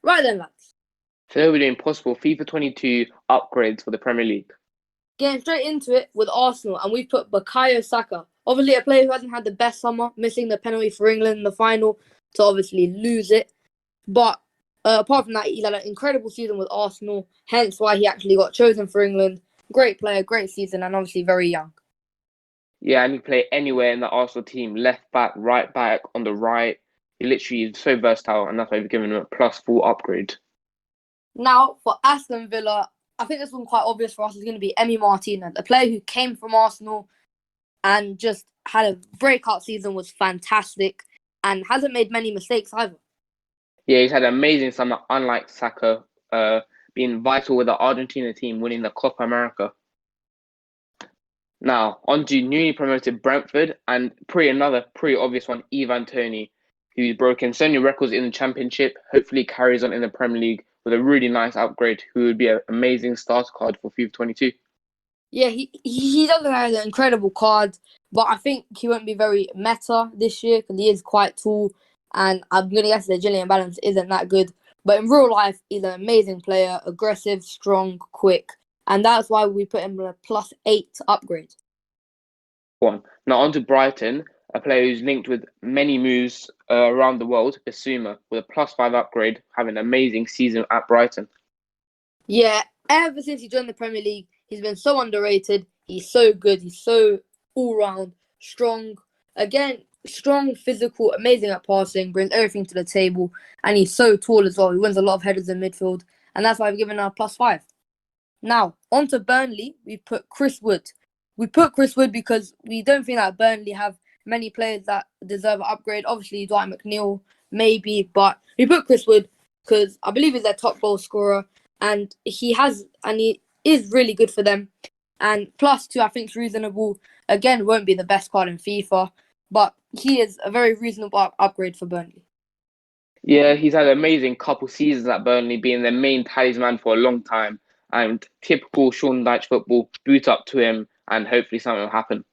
Right then, lads. Today we're doing possible FIFA 22 upgrades for the Premier League. Getting straight into it with Arsenal, and we've put Bukayo Saka. Obviously, a player who hasn't had the best summer, missing the penalty for England in the final to obviously lose it. But apart from that, he's had an incredible season with Arsenal, hence why he actually got chosen for England. Great player, great season, and obviously very young. Yeah, and he can play anywhere in the Arsenal team, left back, right back, on the right. He literally is so versatile, and that's why we've given him a +4 upgrade. Now, for Aston Villa, I think this one quite obvious for us is going to be Emi Martinez, a player who came from Arsenal and just had a breakout season, was fantastic, and hasn't made many mistakes either. Yeah, he's had an amazing summer, unlike Saka, being vital with the Argentina team winning the Copa America. Now, on to newly promoted Brentford and another pretty obvious one, Ivan Toney, who's broken so many records in the Championship, hopefully carries on in the Premier League with a really nice upgrade, who would be an amazing starter card for FIFA 22. Yeah, he does have an incredible card, but I think he won't be very meta this year because he is quite tall, and I'm going to guess the agility and balance isn't that good. But in real life, he's an amazing player, aggressive, strong, quick, and that's why we put him in a +8 upgrade. Now on to Brighton, a player who's linked with many moves around the world, Bissouma, with a +5 upgrade, having an amazing season at Brighton. Yeah, ever since he joined the Premier League, he's been so underrated. He's so good. He's so all-round, strong. Again, strong, physical, amazing at passing, brings everything to the table, and he's so tall as well. He wins a lot of headers in midfield, and that's why I've given him a +5. Now, on to Burnley, we put Chris Wood. We put Chris Wood because we don't think that Burnley have many players that deserve an upgrade. Obviously, Dwight McNeil, maybe, but we put Chris Wood because I believe he's their top goal scorer, and he is really good for them. And +2, I think, is reasonable. Again, won't be the best card in FIFA, but he is a very reasonable upgrade for Burnley. Yeah, he's had an amazing couple seasons at Burnley, being their main talisman for a long time. And typical Sean Dyche football, boot up to him, and hopefully something will happen.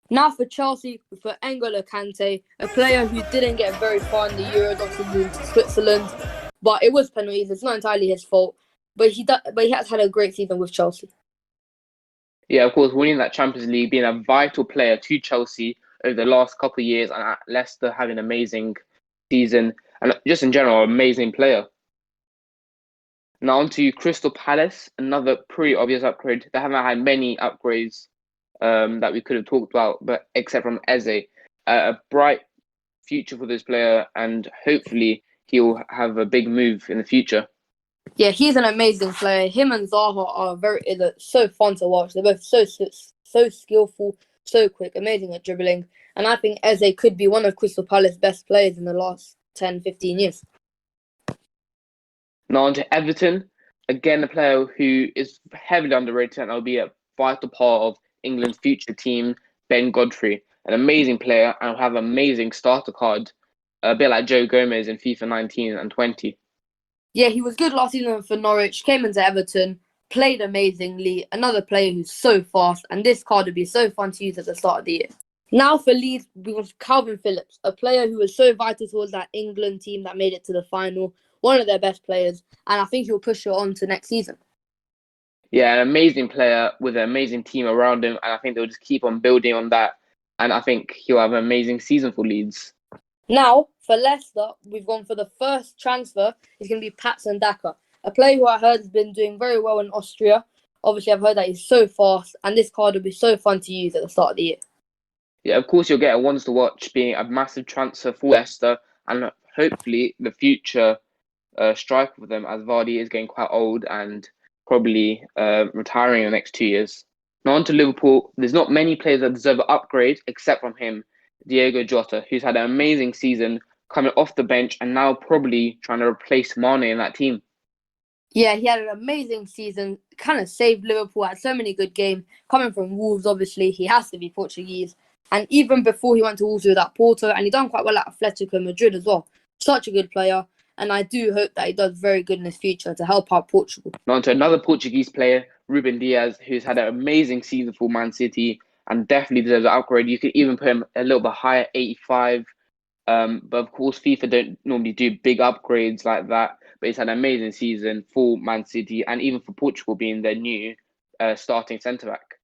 Now for Chelsea, we put N'Golo Kante, a player who didn't get very far in the Euros, obviously moved to Switzerland, but it was penalties. It's not entirely his fault, but he has had a great season with Chelsea. Yeah, of course, winning that Champions League, being a vital player to Chelsea over the last couple of years, and at Leicester having an amazing season, and just in general, amazing player. Now on to Crystal Palace, another pretty obvious upgrade. They haven't had many upgrades that we could have talked about, but except from Eze. A bright future for this player, and hopefully he'll have a big move in the future. Yeah, he's an amazing player. Him and Zaha are so fun to watch. They're both so skillful, so quick, amazing at dribbling. And I think Eze could be one of Crystal Palace's best players in the last 10, 15 years. Now on to Everton, again a player who is heavily underrated and will be a vital part of England's future team, Ben Godfrey. An amazing player and will have an amazing starter card, a bit like Joe Gomez in FIFA 19 and 20. Yeah, he was good last season for Norwich, came into Everton, played amazingly. Another player who's so fast, and this card would be so fun to use at the start of the year. Now for Leeds, we have Calvin Phillips, a player who was so vital towards that England team that made it to the final, one of their best players, and I think he'll push it on to next season. Yeah, an amazing player with an amazing team around him, and I think they'll just keep on building on that, and I think he'll have an amazing season for Leeds. Now, for Leicester, we've gone for the first transfer. It's going to be Patson Daka, a player who I heard has been doing very well in Austria. Obviously, I've heard that he's so fast, and this card will be so fun to use at the start of the year. Yeah, of course you'll get a ones to watch, being a massive transfer for Leicester, and hopefully the future striker for them, as Vardy is getting quite old and probably retiring in the next 2 years. Now on to Liverpool. There's not many players that deserve an upgrade except from him, Diego Jota, who's had an amazing season coming off the bench and now probably trying to replace Mane in that team. Yeah, he had an amazing season, kind of saved Liverpool, had so many good games. Coming from Wolves, obviously, he has to be Portuguese. And even before he went to Wolves, he was at Porto, and he done quite well at Atletico Madrid as well. Such a good player, and I do hope that he does very good in his future to help out Portugal. Now on to another Portuguese player, Ruben Diaz, who's had an amazing season for Man City and definitely deserves an upgrade. You could even put him a little bit higher, 85. But of course, FIFA don't normally do big upgrades like that. But he's had an amazing season for Man City and even for Portugal being their new starting centre back.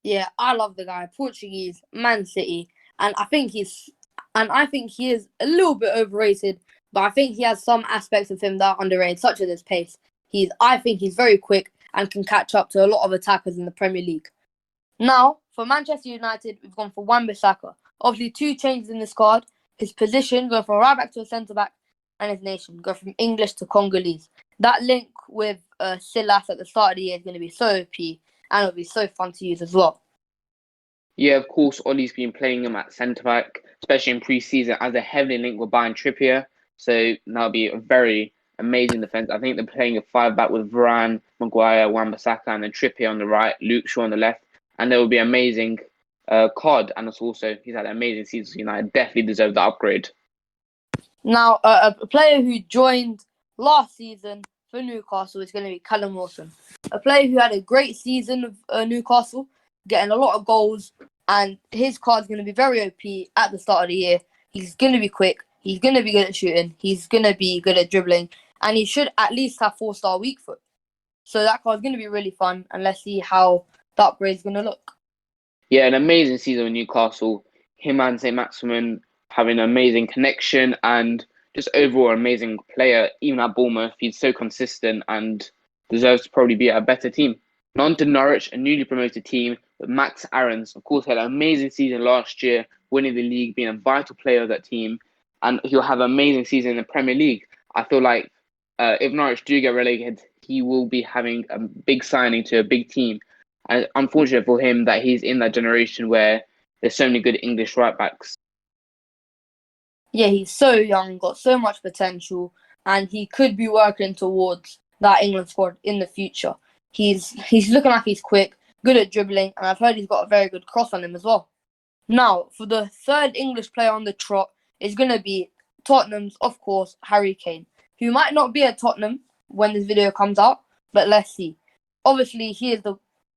Yeah, I love the guy. Portuguese, Man City, and I think he is a little bit overrated, but I think he has some aspects of him that are underrated, such as his pace. I think he's very quick and can catch up to a lot of attackers in the Premier League. Now, for Manchester United, we've gone for Wan-Bissaka. Obviously, 2 changes in the squad. His position, going from a right back to a centre back, and his nation, go from English to Congolese. That link with Silas at the start of the year is going to be so OP, and it'll be so fun to use as well. Yeah, of course, Ollie's been playing him at centre back, especially in pre-season, as a heavily linked with Bayern Trippier. So that'll be a very amazing defence. I think they're playing a 5-back with Varane, Maguire, Wan-Bissaka, and then Trippier on the right, Luke Shaw on the left, and there will be amazing COD. And it's also he's had an amazing season. So United definitely deserve the upgrade. Now, a player who joined last season for Newcastle is going to be Callum Wilson, a player who had a great season of Newcastle, getting a lot of goals, and his card's going to be very OP at the start of the year. He's going to be quick, he's going to be good at shooting, he's going to be good at dribbling, and he should at least have 4-star weak foot. So that card's going to be really fun, and let's see how the upgrade is going to look. Yeah, an amazing season with Newcastle. Him and St. Maximin having an amazing connection and just overall amazing player. Even at Bournemouth, he's so consistent and deserves to probably be a better team. And on to Norwich, a newly promoted team with Max Aarons. Of course, had an amazing season last year, winning the league, being a vital player of that team. And he'll have an amazing season in the Premier League. I feel like if Norwich do get relegated, he will be having a big signing to a big team. And it's unfortunate for him that he's in that generation where there's so many good English right backs. Yeah, he's so young, got so much potential, and he could be working towards that England squad in the future. He's looking like he's quick, good at dribbling, and I've heard he's got a very good cross on him as well. Now, for the third English player on the trot is going to be Tottenham's, of course, Harry Kane, who might not be at Tottenham when this video comes out, but let's see. Obviously, he is the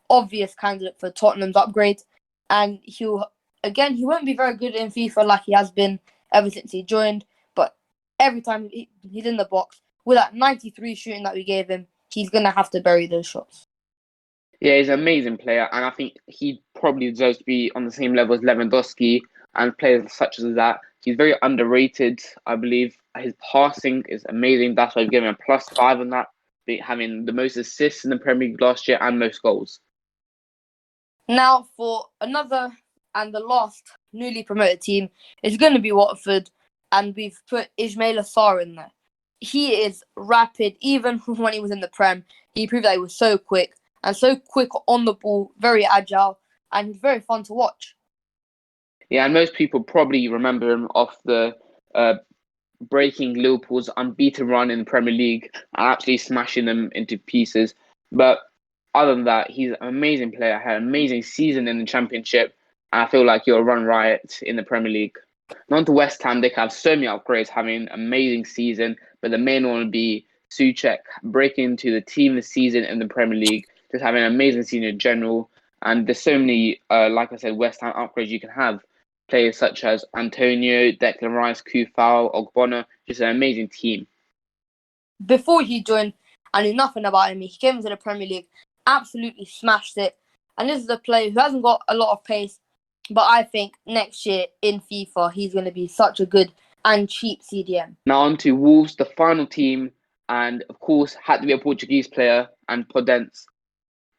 obvious candidate for Tottenham's upgrade, and he won't be very good in FIFA like he has been ever since he joined, but every time he's in the box, with that 93 shooting that we gave him, he's going to have to bury those shots. Yeah, he's an amazing player, and I think he probably deserves to be on the same level as Lewandowski and players such as that. He's very underrated, I believe. His passing is amazing. That's why we've given him a +5 on that, having the most assists in the Premier League last year and most goals. Now, for another and the last newly promoted team is going to be Watford, and we've put Ismail Assar in there. He is rapid, even when he was in the Prem. He proved that he was so quick on the ball, very agile, and he's very fun to watch. Yeah, and most people probably remember him off the breaking Liverpool's unbeaten run in the Premier League and absolutely smashing them into pieces. But other than that, he's an amazing player, had an amazing season in the Championship, and I feel like he'll run riot in the Premier League. And on to West Ham, they can have so many upgrades, having an amazing season, but the main one would be Souček breaking into the team this season in the Premier League, just having an amazing season in general. And there's so many, like I said, West Ham upgrades you can have. Players such as Antonio, Declan Rice, Kufal, Ogbonna, just an amazing team. Before he joined, I knew nothing about him. He came into the Premier League, absolutely smashed it. And this is a player who hasn't got a lot of pace, but I think next year in FIFA, he's going to be such a good and cheap CDM. Now on to Wolves, the final team, and of course, had to be a Portuguese player, and Podence.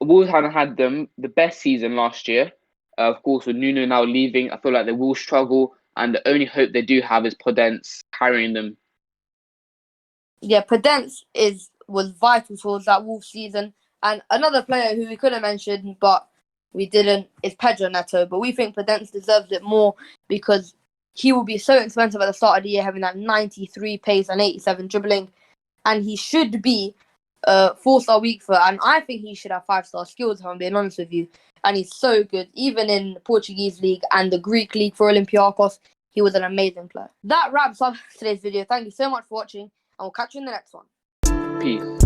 Wolves haven't had the best season last year. Of course, with Nuno now leaving, I feel like they will struggle, and the only hope they do have is Podence carrying them. Yeah, Podence was vital towards that Wolves season. And another player who we could have mentioned, but we didn't, is Pedro Neto. But we think Podence deserves it more because he will be so expensive at the start of the year, having that 93 pace and 87 dribbling. And he should be 4-star weak foot. And I think he should have 5-star skills, if I'm being honest with you. And he's so good. Even in the Portuguese league and the Greek league for Olympiacos, he was an amazing player. That wraps up today's video. Thank you so much for watching, and we'll catch you in the next one. Peace.